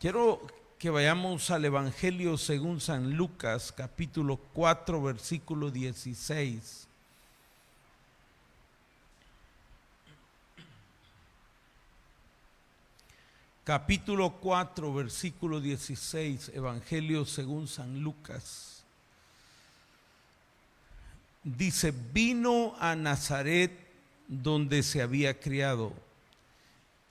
Quiero que vayamos al Evangelio según San Lucas, capítulo 4, versículo 16. Capítulo 4, versículo 16, Evangelio según San Lucas. Dice: vino a Nazaret, donde se había criado,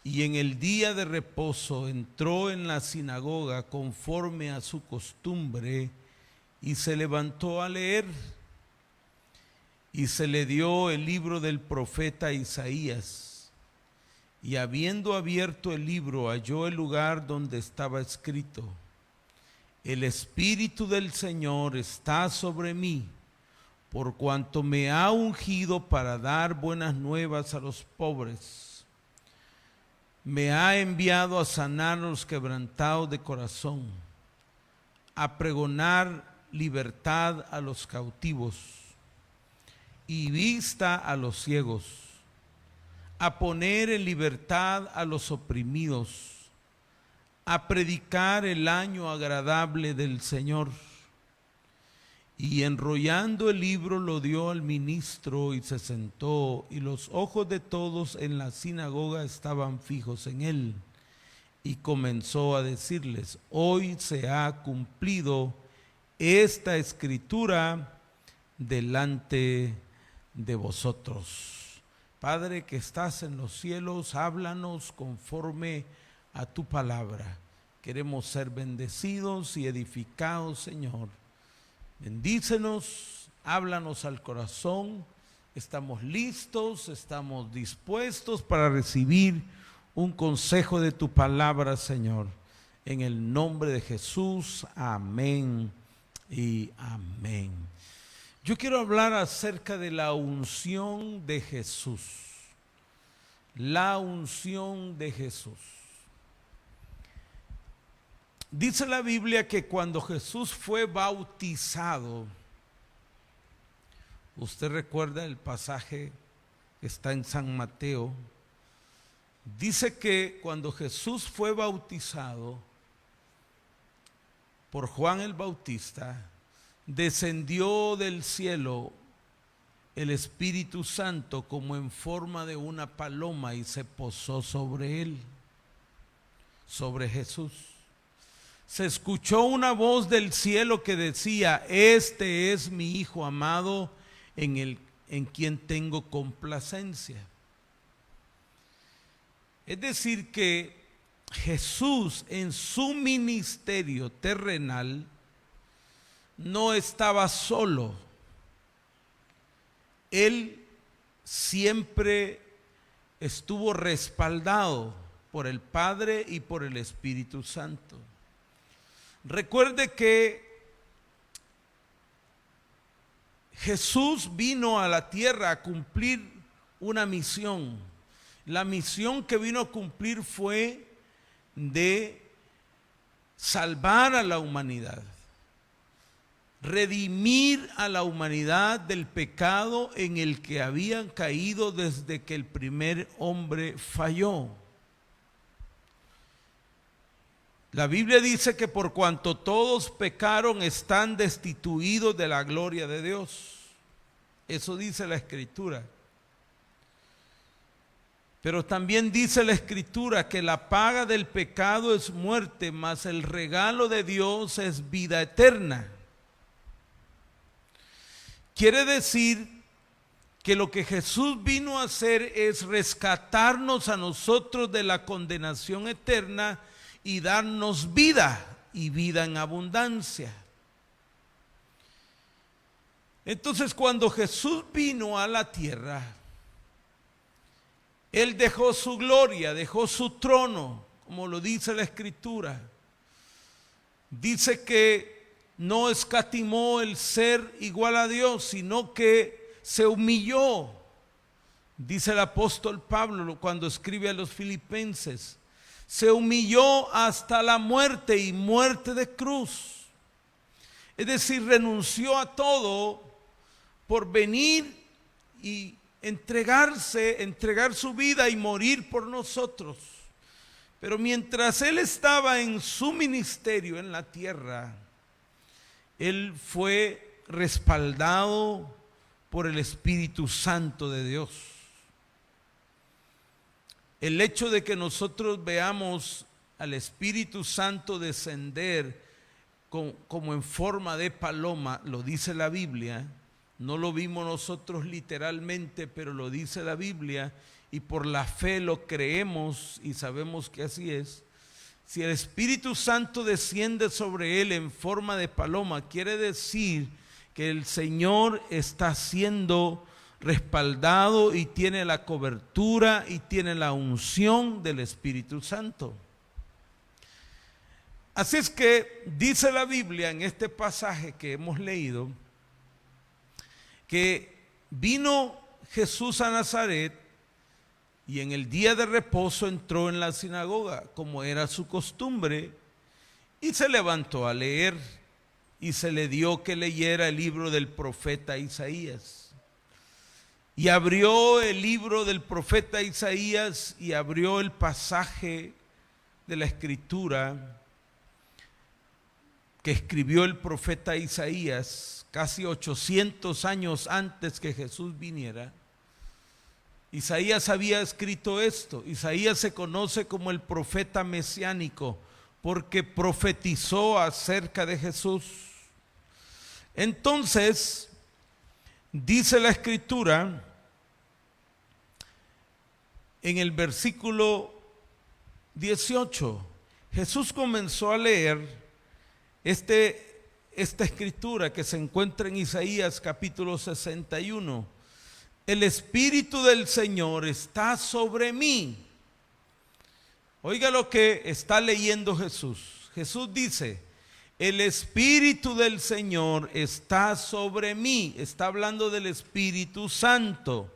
y en el día de reposo entró en la sinagoga conforme a su costumbre, y se levantó a leer. Y se le dio el libro del profeta Isaías. Y habiendo abierto el libro, halló el lugar donde estaba escrito: el Espíritu del Señor está sobre mí, por cuanto me ha ungido para dar buenas nuevas a los pobres. Me ha enviado a sanar a los quebrantados de corazón, a pregonar libertad a los cautivos y vista a los ciegos, a poner en libertad a los oprimidos, a predicar el año agradable del Señor. Y enrollando el libro lo dio al ministro y se sentó, y los ojos de todos en la sinagoga estaban fijos en él. Y comenzó a decirles: hoy se ha cumplido esta escritura delante de vosotros. Padre que estás en los cielos, háblanos conforme a tu palabra. Queremos ser bendecidos y edificados, Señor. Bendícenos, háblanos al corazón. Estamos listos, estamos dispuestos para recibir un consejo de tu palabra, Señor. En el nombre de Jesús, amén y amén. Yo quiero hablar acerca de la unción de Jesús. La unción de Jesús. Dice la Biblia que cuando Jesús fue bautizado, usted recuerda el pasaje que está en San Mateo, dice que cuando Jesús fue bautizado por Juan el Bautista, descendió del cielo el Espíritu Santo como en forma de una paloma y se posó sobre él, sobre Jesús. Se escuchó una voz del cielo que decía: este es mi Hijo amado, en quien tengo complacencia. Es decir que Jesús en su ministerio terrenal no estaba solo. Él siempre estuvo respaldado por el Padre y por el Espíritu Santo. Recuerde que Jesús vino a la tierra a cumplir una misión. La misión que vino a cumplir fue de salvar a la humanidad, redimir a la humanidad del pecado en el que habían caído desde que el primer hombre falló. La Biblia dice que por cuanto todos pecaron, están destituidos de la gloria de Dios. Eso dice la Escritura. Pero también dice la Escritura que la paga del pecado es muerte, mas el regalo de Dios es vida eterna. Quiere decir que lo que Jesús vino a hacer es rescatarnos a nosotros de la condenación eterna y darnos vida, y vida en abundancia. Entonces, cuando Jesús vino a la tierra, Él dejó su gloria, dejó su trono, como lo dice la Escritura. Dice que no escatimó el ser igual a Dios, sino que se humilló. Dice el apóstol Pablo cuando escribe a los filipenses: se humilló hasta la muerte, y muerte de cruz. Es decir, renunció a todo por venir y entregar su vida y morir por nosotros. Pero mientras él estaba en su ministerio en la tierra, él fue respaldado por el Espíritu Santo de Dios. El hecho de que nosotros veamos al Espíritu Santo descender como en forma de paloma, lo dice la Biblia, no lo vimos nosotros literalmente, pero lo dice la Biblia, y por la fe lo creemos y sabemos que así es. Si el Espíritu Santo desciende sobre él en forma de paloma, quiere decir que el Señor está siendo respaldado y tiene la cobertura y tiene la unción del Espíritu Santo. Así es que dice la Biblia en este pasaje que hemos leído, que vino Jesús a Nazaret y en el día de reposo entró en la sinagoga, como era su costumbre, y se levantó a leer, y se le dio que leyera el libro del profeta Isaías. Y abrió el libro del profeta Isaías y abrió el pasaje de la escritura que escribió el profeta Isaías casi 800 años antes que Jesús viniera. Isaías había escrito esto. Isaías se conoce como el profeta mesiánico porque profetizó acerca de Jesús. Entonces, dice la escritura en el versículo 18, Jesús comenzó a leer esta escritura que se encuentra en Isaías capítulo 61. El Espíritu del Señor está sobre mí. Oiga lo que está leyendo Jesús. Jesús dice, el Espíritu del Señor está sobre mí. Está hablando del Espíritu Santo.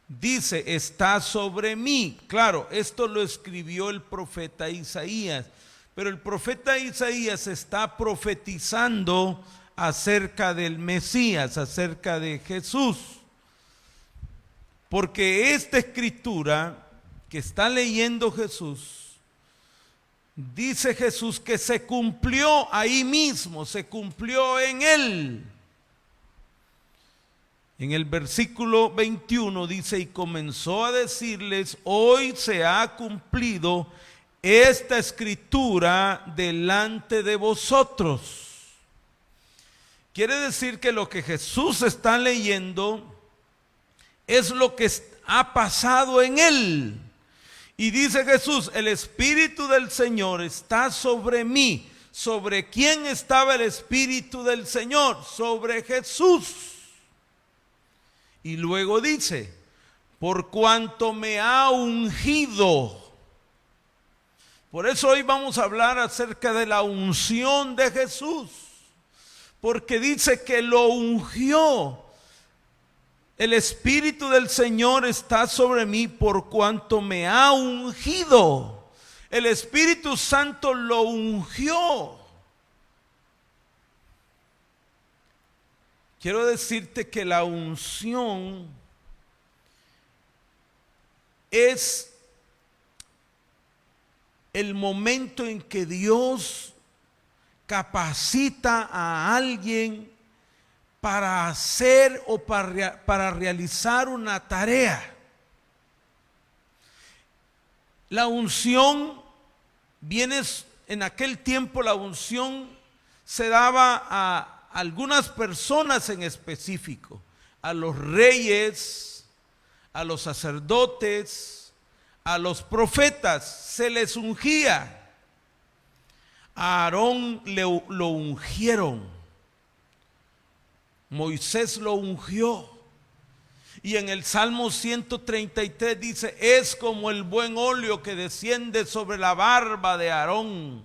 Dice, está sobre mí. Claro, esto lo escribió el profeta Isaías. Pero el profeta Isaías está profetizando acerca del Mesías, acerca de Jesús. Porque esta escritura que está leyendo Jesús, dice Jesús que se cumplió ahí mismo, se cumplió en él. En el versículo 21 dice, y comenzó a decirles, hoy se ha cumplido esta escritura delante de vosotros. Quiere decir que lo que Jesús está leyendo es lo que ha pasado en él. Y dice Jesús, el Espíritu del Señor está sobre mí. ¿Sobre quién estaba el Espíritu del Señor? Sobre Jesús. Y luego dice, por cuanto me ha ungido. Por eso hoy vamos a hablar acerca de la unción de Jesús, porque dice que lo ungió. El Espíritu del Señor está sobre mí por cuanto me ha ungido. El Espíritu Santo lo ungió. Quiero decirte que la unción es el momento en que Dios capacita a alguien para hacer o para realizar una tarea. La unción viene, en aquel tiempo la unción se daba a algunas personas en específico, a los reyes, a los sacerdotes, a los profetas, se les ungía. A Aarón lo ungieron. Moisés lo ungió. Y en el Salmo 133 dice, es como el buen óleo que desciende sobre la barba de Aarón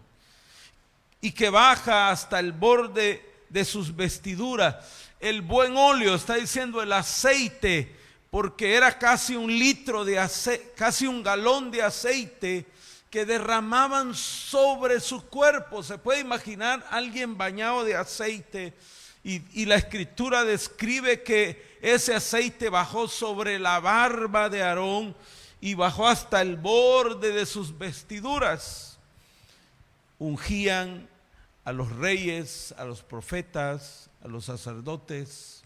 y que baja hasta el borde de sus vestiduras. El buen óleo, está diciendo el aceite, porque era casi un litro de aceite, casi un galón de aceite que derramaban sobre su cuerpo. Se puede imaginar a alguien bañado de aceite y la escritura describe que ese aceite bajó sobre la barba de Aarón y bajó hasta el borde de sus vestiduras. Ungían a los reyes, a los profetas, a los sacerdotes,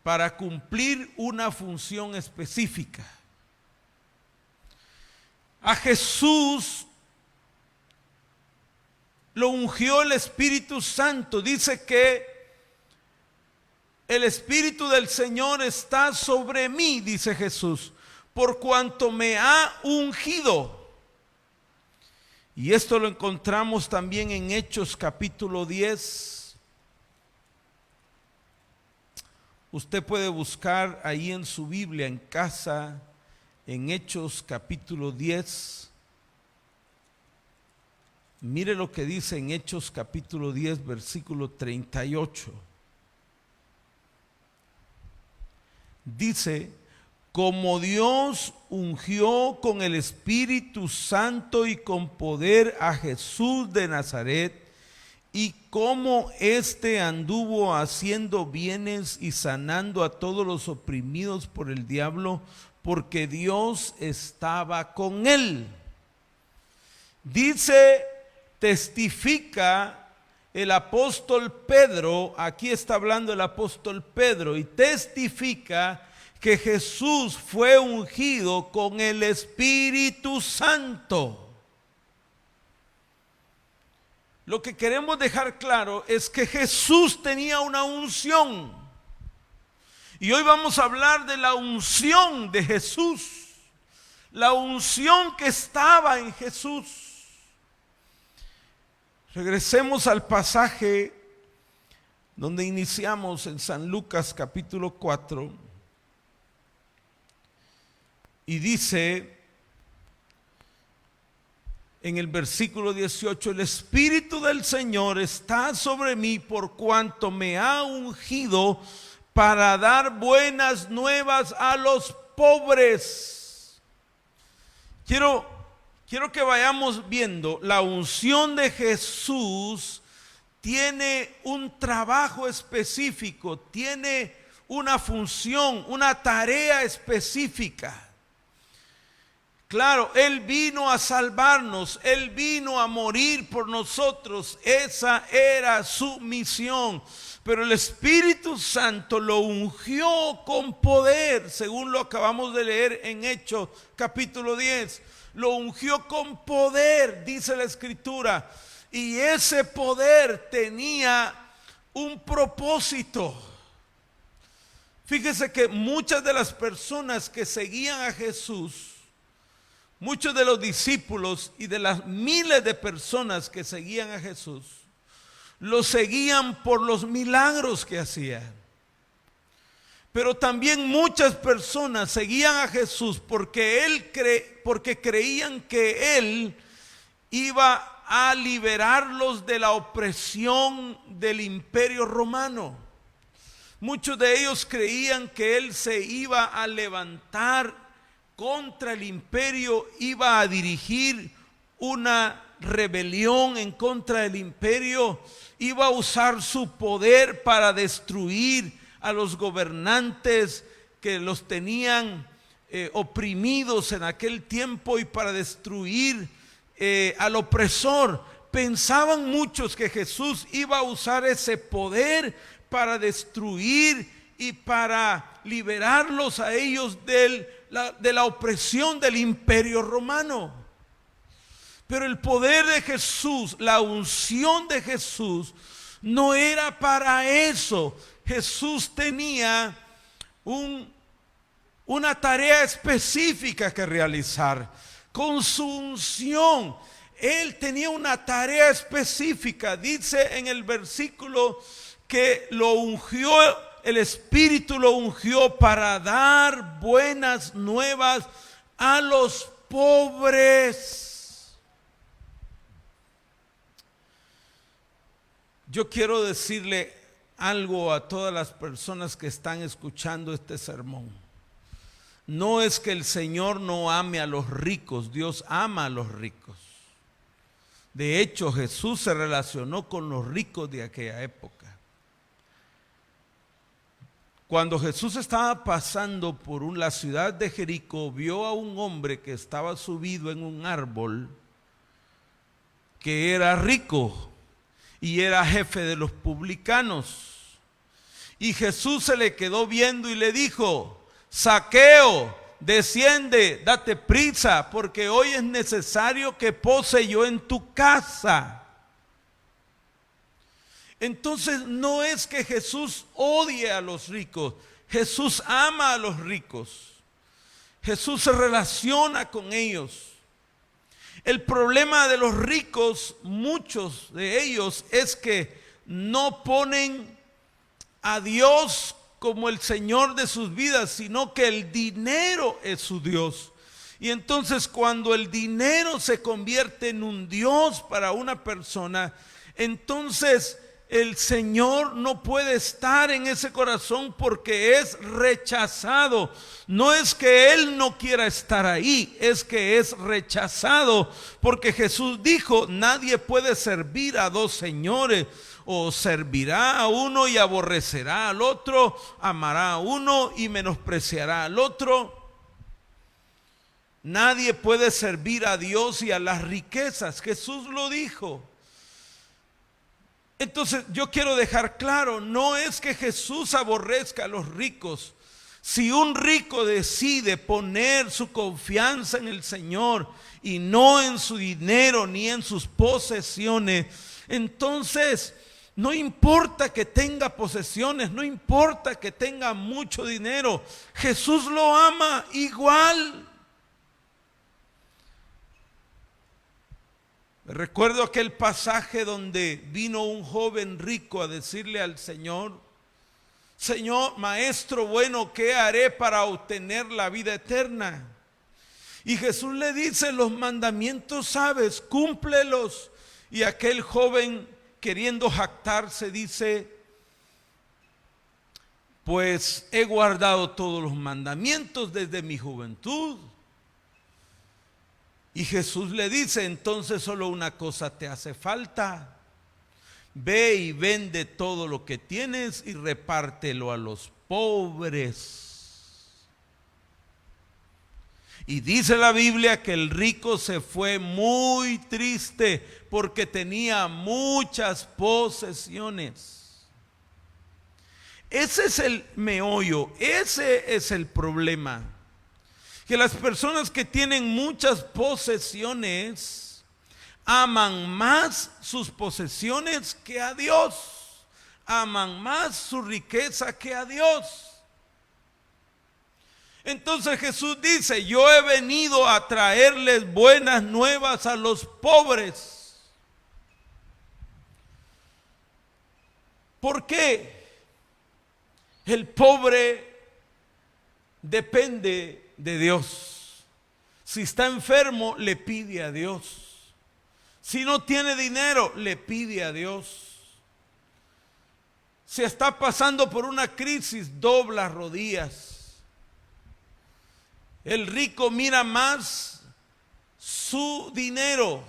para cumplir una función específica. A Jesús lo ungió el Espíritu Santo. Dice que el Espíritu del Señor está sobre mí, dice Jesús, por cuanto me ha ungido. Y esto lo encontramos también en Hechos capítulo 10. Usted puede buscar ahí en su Biblia en casa, en Hechos capítulo 10. Mire lo que dice en Hechos capítulo 10, versículo 38. Dice: como Dios ungió con el Espíritu Santo y con poder a Jesús de Nazaret, y como éste anduvo haciendo bienes y sanando a todos los oprimidos por el diablo, porque Dios estaba con él. Dice, testifica el apóstol Pedro, aquí está hablando el apóstol Pedro, y testifica que Jesús fue ungido con el Espíritu Santo. Lo que queremos dejar claro es que Jesús tenía una unción. Y hoy vamos a hablar de la unción de Jesús. La unción que estaba en Jesús. Regresemos al pasaje donde iniciamos en San Lucas capítulo 4. Y dice en el versículo 18: el Espíritu del Señor está sobre mí por cuanto me ha ungido para dar buenas nuevas a los pobres. Quiero que vayamos viendo, la unción de Jesús tiene un trabajo específico, tiene una función, una tarea específica. Claro, Él vino a salvarnos, Él vino a morir por nosotros, esa era su misión. Pero el Espíritu Santo lo ungió con poder, según lo acabamos de leer en Hechos capítulo 10. Lo ungió con poder, dice la Escritura, y ese poder tenía un propósito. Fíjese que muchas de las personas que seguían a Jesús, muchos de los discípulos y de las miles de personas que seguían a Jesús, lo seguían por los milagros que hacía. Pero también muchas personas seguían a Jesús porque creían que Él iba a liberarlos de la opresión del imperio romano. Muchos de ellos creían que Él se iba a levantar contra el imperio, iba a dirigir una rebelión en contra del imperio, iba a usar su poder para destruir a los gobernantes que los tenían oprimidos en aquel tiempo y para destruir al opresor. Pensaban muchos que Jesús iba a usar ese poder para destruir y para liberarlos a ellos de la opresión del imperio romano. Pero el poder de Jesús, la unción de Jesús, no era para eso. Jesús tenía una tarea específica que realizar. Con su unción, Él tenía una tarea específica. Dice en el versículo que lo ungió, el Espíritu lo ungió para dar buenas nuevas a los pobres. Yo quiero decirle algo a todas las personas que están escuchando este sermón. No es que el Señor no ame a los ricos, Dios ama a los ricos. De hecho, Jesús se relacionó con los ricos de aquella época. Cuando Jesús estaba pasando por la ciudad de Jericó, vio a un hombre que estaba subido en un árbol, que era rico y era jefe de los publicanos. Y Jesús se le quedó viendo y le dijo: Zaqueo, desciende, date prisa, porque hoy es necesario que pose yo en tu casa. Entonces no es que Jesús odie a los ricos, Jesús ama a los ricos. Jesús se relaciona con ellos. El problema de los ricos, muchos de ellos, es que no ponen a Dios como el Señor de sus vidas, sino que el dinero es su Dios. Y entonces cuando el dinero se convierte en un Dios para una persona, entonces el Señor no puede estar en ese corazón porque es rechazado. No es que Él no quiera estar ahí, es que es rechazado. Porque Jesús dijo: nadie puede servir a dos señores. O servirá a uno y aborrecerá al otro, amará a uno y menospreciará al otro. Nadie puede servir a Dios y a las riquezas. Jesús lo dijo. Entonces yo quiero dejar claro, no es que Jesús aborrezca a los ricos. Si un rico decide poner su confianza en el Señor y no en su dinero ni en sus posesiones, entonces no importa que tenga posesiones, no importa que tenga mucho dinero, Jesús lo ama igual. Recuerdo aquel pasaje donde vino un joven rico a decirle al Señor: Señor, maestro bueno, ¿qué haré para obtener la vida eterna? Y Jesús le dice: los mandamientos sabes, cúmplelos. Y aquel joven, queriendo jactarse, dice: pues he guardado todos los mandamientos desde mi juventud. Y Jesús le dice: entonces solo una cosa te hace falta. Ve y vende todo lo que tienes y repártelo a los pobres. Y dice la Biblia que el rico se fue muy triste porque tenía muchas posesiones. Ese es el meollo, ese es el problema. Que las personas que tienen muchas posesiones aman más sus posesiones que a Dios. Aman más su riqueza que a Dios. Entonces Jesús dice: yo he venido a traerles buenas nuevas a los pobres. ¿Por qué? El pobre depende de Dios. Si está enfermo, le pide a Dios. Si no tiene dinero, le pide a Dios. Si está pasando por una crisis, dobla rodillas. El rico mira más su dinero.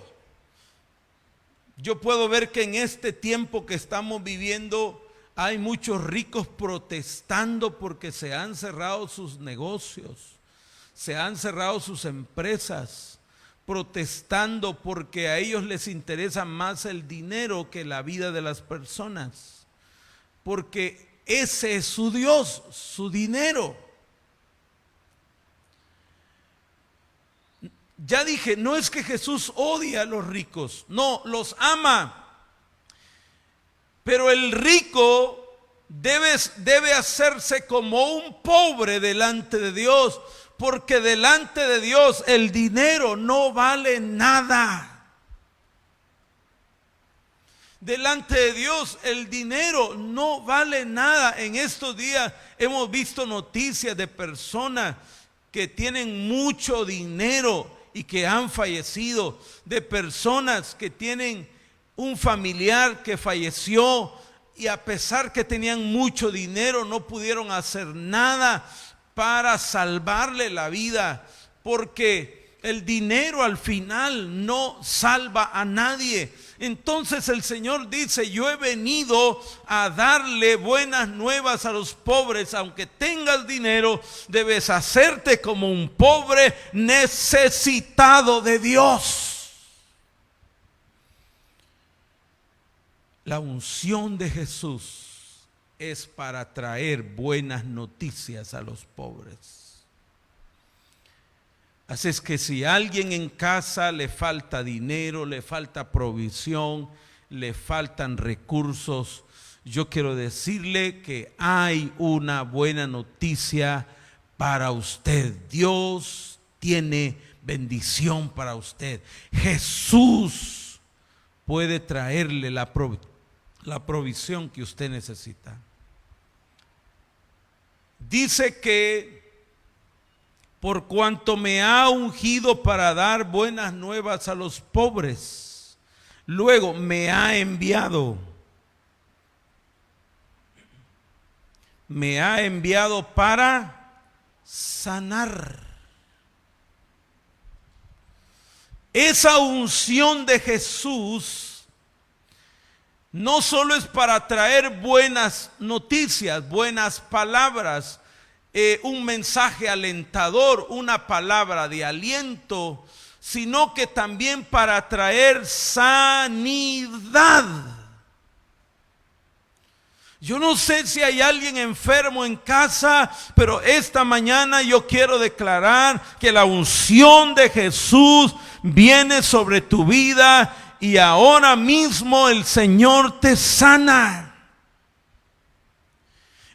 Yo puedo ver que en este tiempo que estamos viviendo hay muchos ricos protestando porque se han cerrado sus negocios, se han cerrado sus empresas, protestando porque a ellos les interesa más el dinero que la vida de las personas, porque ese es su Dios, su dinero. Ya dije, no es que Jesús odia a los ricos, no, los ama. Pero el rico debe hacerse como un pobre delante de Dios, porque delante de Dios el dinero no vale nada. Delante de Dios el dinero no vale nada. En estos días hemos visto noticias de personas que tienen mucho dinero y que han fallecido, de personas que tienen un familiar que falleció y a pesar que tenían mucho dinero no pudieron hacer nada para salvarle la vida, porque El dinero al final no salva a nadie. Entonces el Señor dice: yo he venido a darle buenas nuevas a los pobres. Aunque tengas dinero, debes hacerte como un pobre necesitado de Dios. La unción de Jesús es para traer buenas noticias a los pobres. Así es que si a alguien en casa le falta dinero, le falta provisión, le faltan recursos, yo quiero decirle que hay una buena noticia para usted. Dios tiene bendición para usted. Jesús puede traerle la provisión que usted necesita. Dice que por cuanto me ha ungido para dar buenas nuevas a los pobres, luego me ha enviado para sanar. Esa unción de Jesús no solo es para traer buenas noticias, buenas palabras, un mensaje alentador, una palabra de aliento, sino que también para traer sanidad. Yo no sé si hay alguien enfermo en casa, pero esta mañana yo quiero declarar que la unción de Jesús viene sobre tu vida y ahora mismo el Señor te sana.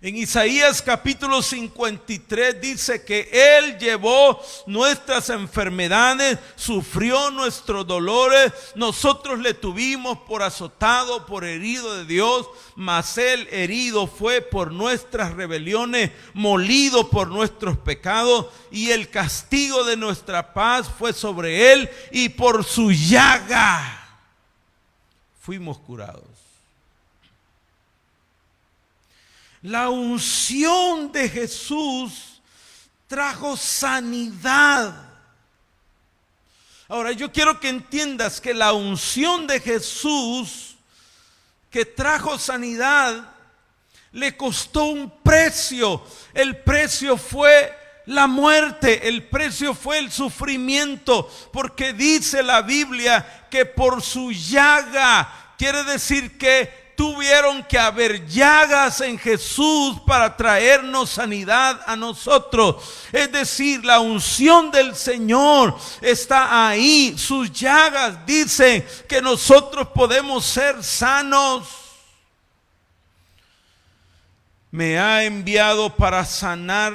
En Isaías capítulo 53 dice que Él llevó nuestras enfermedades, sufrió nuestros dolores, nosotros le tuvimos por azotado, por herido de Dios, mas Él herido fue por nuestras rebeliones, molido por nuestros pecados, y el castigo de nuestra paz fue sobre Él, y por su llaga fuimos curados. La unción de Jesús trajo sanidad. Ahora yo quiero que entiendas que la unción de Jesús que trajo sanidad le costó un precio. El precio fue la muerte, el precio fue el sufrimiento, porque dice la Biblia que por su llaga, quiere decir que tuvieron que haber llagas en Jesús para traernos sanidad a nosotros. Es decir, la unción del Señor está ahí. Sus llagas dicen que nosotros podemos ser sanos. Me ha enviado para sanar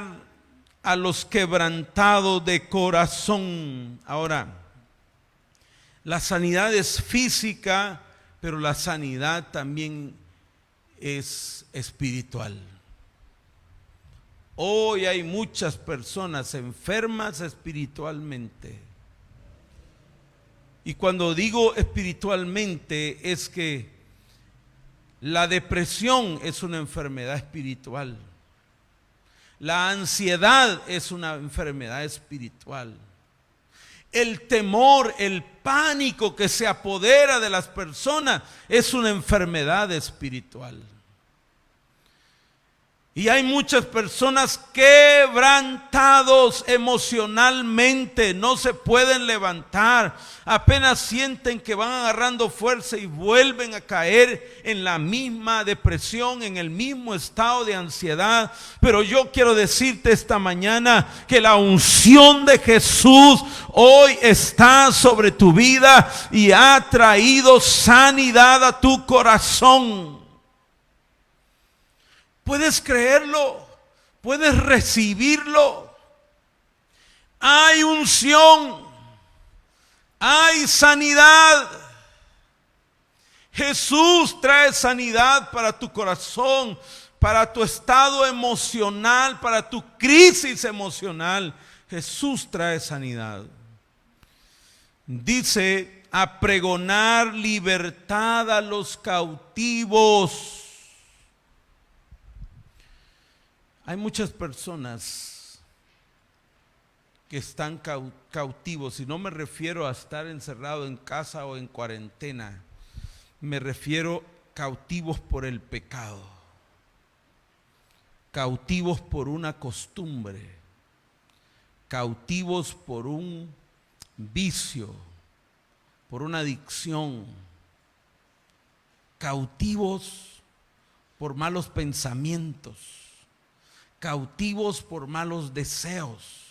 a los quebrantados de corazón. Ahora, la sanidad es física, pero la sanidad también es espiritual. Hoy hay muchas personas enfermas espiritualmente. Y cuando digo espiritualmente es que la depresión es una enfermedad espiritual. La ansiedad es una enfermedad espiritual. El temor, el pánico que se apodera de las personas es una enfermedad espiritual. Y hay muchas personas quebrantados emocionalmente, no se pueden levantar, apenas sienten que van agarrando fuerza y vuelven a caer en la misma depresión, en el mismo estado de ansiedad. Pero yo quiero decirte esta mañana que la unción de Jesús hoy está sobre tu vida y ha traído sanidad a tu corazón. ¿Puedes creerlo? ¿Puedes recibirlo? Hay unción, hay sanidad. Jesús trae sanidad para tu corazón, para tu estado emocional, para tu crisis emocional. Jesús trae sanidad. Dice, a pregonar libertad a los cautivos. Hay muchas personas que están cautivos, y no me refiero a estar encerrado en casa o en cuarentena, me refiero cautivos por el pecado, cautivos por una costumbre, cautivos por un vicio, por una adicción, cautivos por malos pensamientos, cautivos por malos deseos.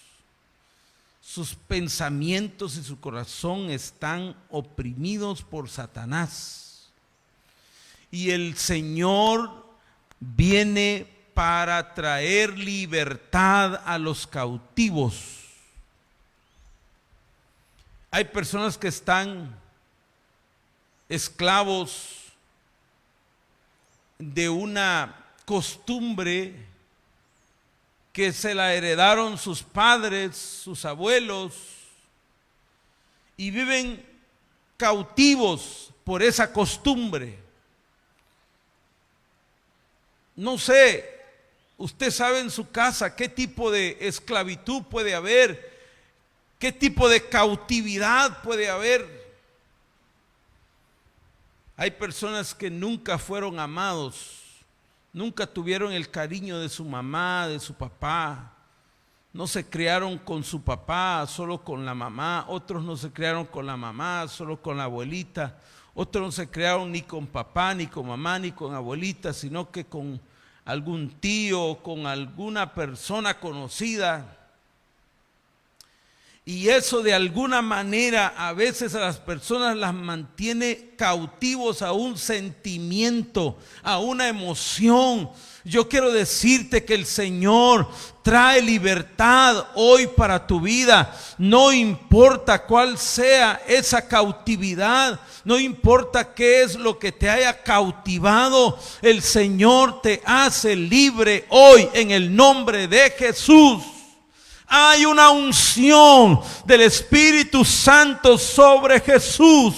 Sus pensamientos y su corazón están oprimidos por Satanás. Y el Señor viene para traer libertad a los cautivos. Hay personas que están esclavos de una costumbre que se la heredaron sus padres, sus abuelos, y viven cautivos por esa costumbre. No sé, usted sabe en su casa qué tipo de esclavitud puede haber, qué tipo de cautividad puede haber. Hay personas que nunca fueron amados, nunca tuvieron el cariño de su mamá, de su papá. No se criaron con su papá, solo con la mamá. Otros no se criaron con la mamá, solo con la abuelita. Otros no se criaron ni con papá, ni con mamá, ni con abuelita, sino que con algún tío, con alguna persona conocida. Y eso de alguna manera a veces a las personas las mantiene cautivos a un sentimiento, a una emoción. Yo quiero decirte que el Señor trae libertad hoy para tu vida. No importa cuál sea esa cautividad, no importa qué es lo que te haya cautivado, el Señor te hace libre hoy en el nombre de Jesús. Hay una unción del Espíritu Santo sobre Jesús.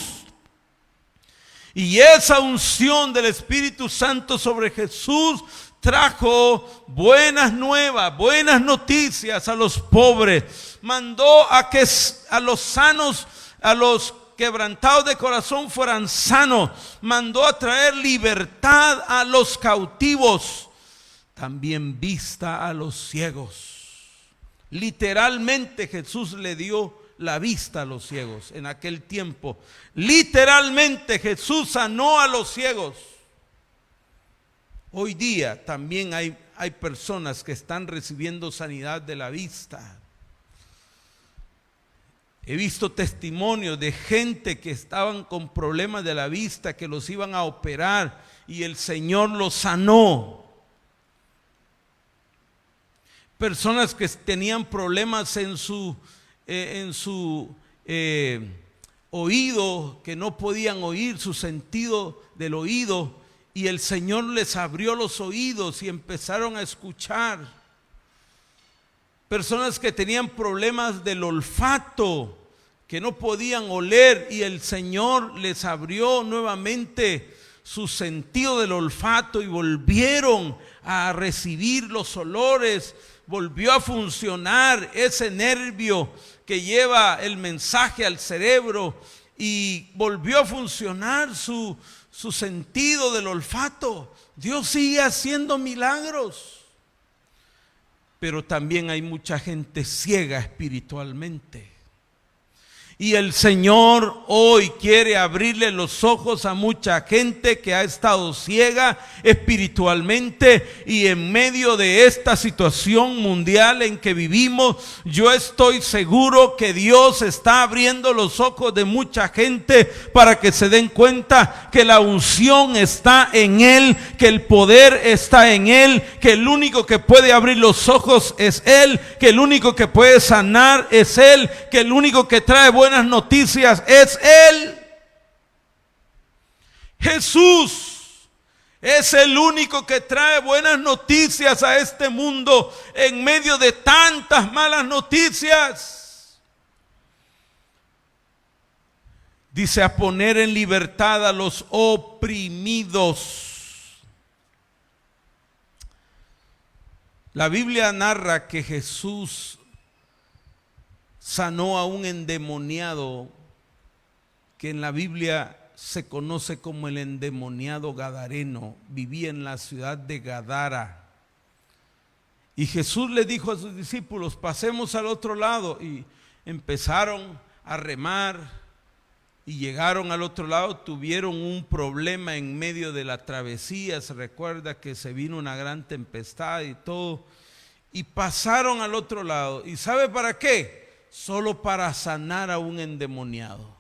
Y esa unción del Espíritu Santo sobre Jesús trajo buenas nuevas, buenas noticias a los pobres. Mandó a que a los sanos, a los quebrantados de corazón fueran sanos. Mandó a traer libertad a los cautivos. También vista a los ciegos. Literalmente Jesús le dio la vista a los ciegos en aquel tiempo. Literalmente Jesús sanó a los ciegos. Hoy día también hay personas que están recibiendo sanidad de la vista. He visto testimonios de gente que estaban con problemas de la vista, que los iban a operar y el Señor los sanó. Personas que tenían problemas en su oído, que no podían oír, su sentido del oído, y el Señor les abrió los oídos y empezaron a escuchar. Personas que tenían problemas del olfato, que no podían oler, y el Señor les abrió nuevamente su sentido del olfato y volvieron a recibir los olores. Volvió a funcionar ese nervio que lleva el mensaje al cerebro, y volvió a funcionar su sentido del olfato. Dios sigue haciendo milagros, pero también hay mucha gente ciega espiritualmente. Y el Señor hoy quiere abrirle los ojos a mucha gente que ha estado ciega espiritualmente, y en medio de esta situación mundial en que vivimos, yo estoy seguro que Dios está abriendo los ojos de mucha gente para que se den cuenta que la unción está en Él, que el poder está en Él, que el único que puede abrir los ojos es Él, que el único que puede sanar es Él, que el único que trae buenas noticias es Él. Jesús es el único que trae buenas noticias a este mundo en medio de tantas malas noticias. Dice: a poner en libertad a los oprimidos. La Biblia narra que Jesús sanó a un endemoniado que en la Biblia se conoce como el endemoniado gadareno. Vivía en la ciudad de Gadara. Y Jesús le dijo a sus discípulos: pasemos al otro lado. Y empezaron a remar y llegaron al otro lado. Tuvieron un problema en medio de la travesía. Se recuerda que se vino una gran tempestad y todo. Y pasaron al otro lado. ¿Y sabe para qué? Solo para sanar a un endemoniado.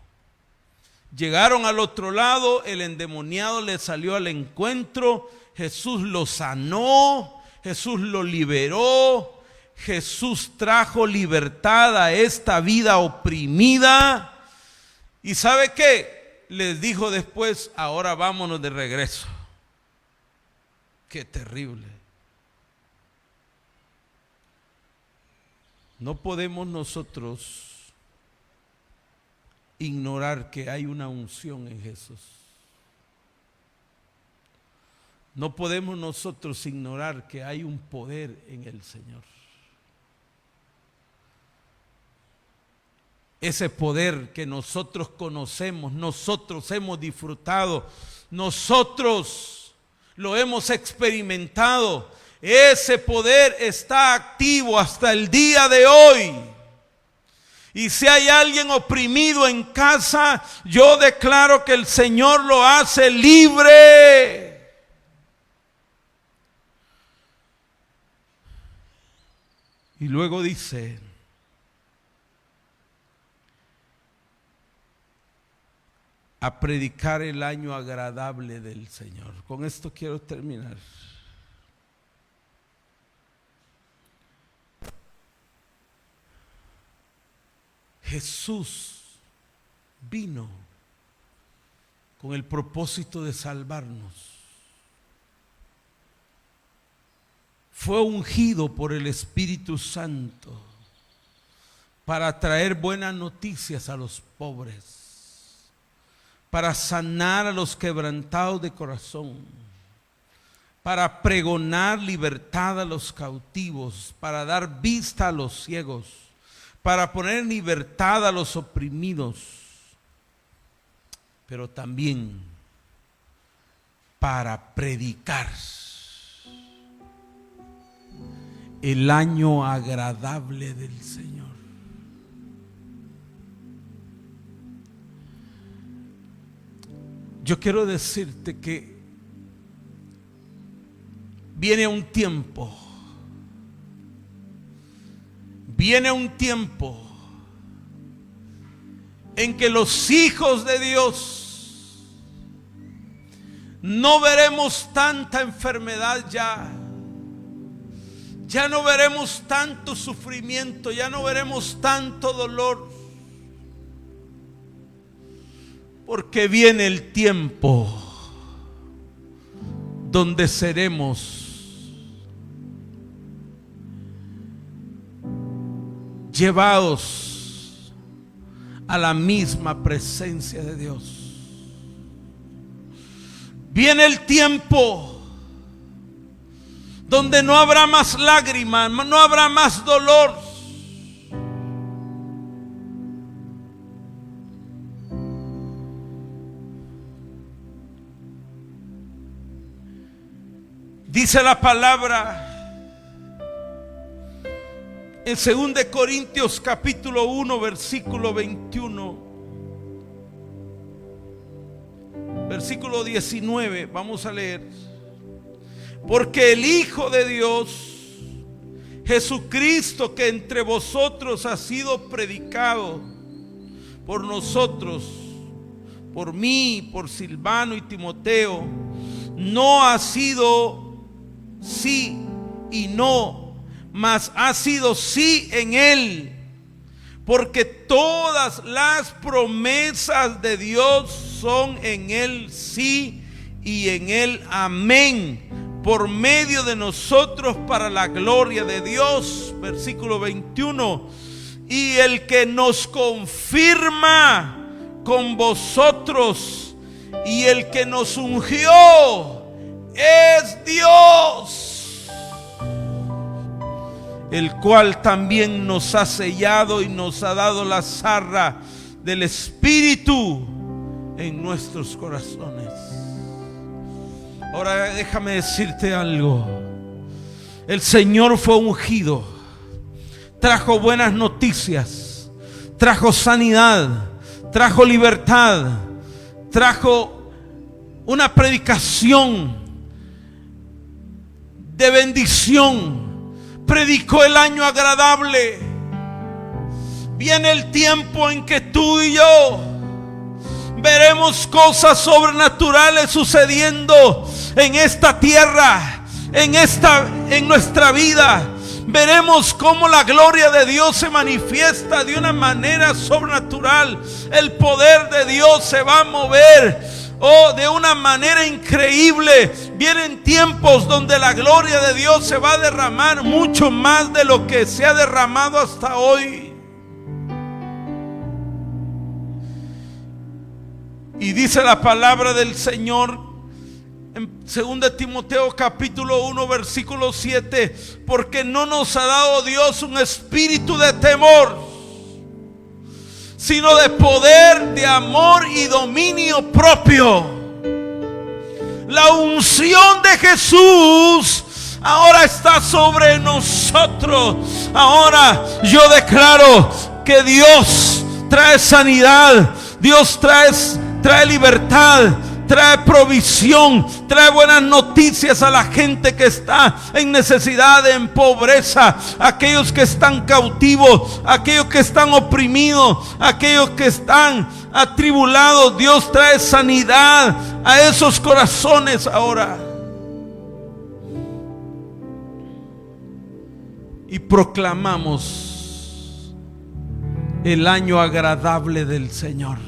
Llegaron al otro lado, el endemoniado le salió al encuentro, Jesús lo sanó, Jesús lo liberó, Jesús trajo libertad a esta vida oprimida. ¿Y sabe qué? Les dijo después: ahora vámonos de regreso. Qué terrible. No podemos nosotros ignorar que hay una unción en Jesús. No podemos nosotros ignorar que hay un poder en el Señor. Ese poder que nosotros conocemos, nosotros hemos disfrutado, nosotros lo hemos experimentado. Ese poder está activo hasta el día de hoy. Y si hay alguien oprimido en casa, yo declaro que el Señor lo hace libre. Y luego dice: a predicar el año agradable del Señor. Con esto quiero terminar. Jesús vino con el propósito de salvarnos. Fue ungido por el Espíritu Santo para traer buenas noticias a los pobres, para sanar a los quebrantados de corazón, para pregonar libertad a los cautivos, para dar vista a los ciegos, para poner en libertad a los oprimidos, pero también para predicar el año agradable del Señor. Yo quiero decirte que viene un tiempo en que los hijos de Dios no veremos tanta enfermedad ya no veremos tanto sufrimiento, ya no veremos tanto dolor, porque viene el tiempo donde seremos llevados a la misma presencia de Dios. Viene el tiempo donde no habrá más lágrimas, no habrá más dolor. Dice la palabra en 2 Corintios capítulo 1 versículo 21, versículo 19, vamos a leer: porque el Hijo de Dios, Jesucristo, que entre vosotros ha sido predicado por nosotros, por mí, por Silvano y Timoteo, no ha sido sí y no, mas ha sido sí en Él, porque todas las promesas de Dios son en Él sí y en Él amén, por medio de nosotros para la gloria de Dios. Versículo 21: y el que nos confirma con vosotros y el que nos ungió es Dios. el cual también nos ha sellado y nos ha dado la zarra del Espíritu en nuestros corazones. Ahora déjame decirte algo. El Señor fue ungido, trajo buenas noticias, trajo sanidad, trajo libertad, trajo una predicación de bendición. Predicó el año agradable. Viene el tiempo en que tú y yo veremos cosas sobrenaturales sucediendo en esta tierra, en nuestra vida. Veremos cómo la gloria de Dios se manifiesta de una manera sobrenatural. El poder de Dios se va a mover de una manera increíble. Vienen tiempos donde la gloria de Dios se va a derramar mucho más de lo que se ha derramado hasta hoy. Y dice la palabra del Señor en 2 Timoteo capítulo 1 versículo 7: porque no nos ha dado Dios un espíritu de temor, sino de poder, de amor y dominio propio. La unción de Jesús ahora está sobre nosotros. Ahora yo declaro que Dios trae sanidad, Dios trae libertad, trae provisión, trae buenas noticias a la gente que está en necesidad, en pobreza, aquellos que están cautivos, aquellos que están oprimidos, aquellos que están atribulados. Dios trae sanidad a esos corazones ahora. Y proclamamos el año agradable del Señor.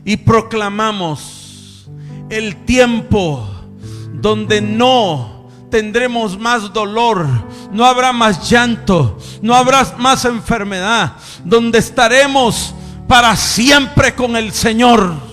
Y proclamamos el tiempo donde no tendremos más dolor, no habrá más llanto, no habrá más enfermedad, donde estaremos para siempre con el Señor.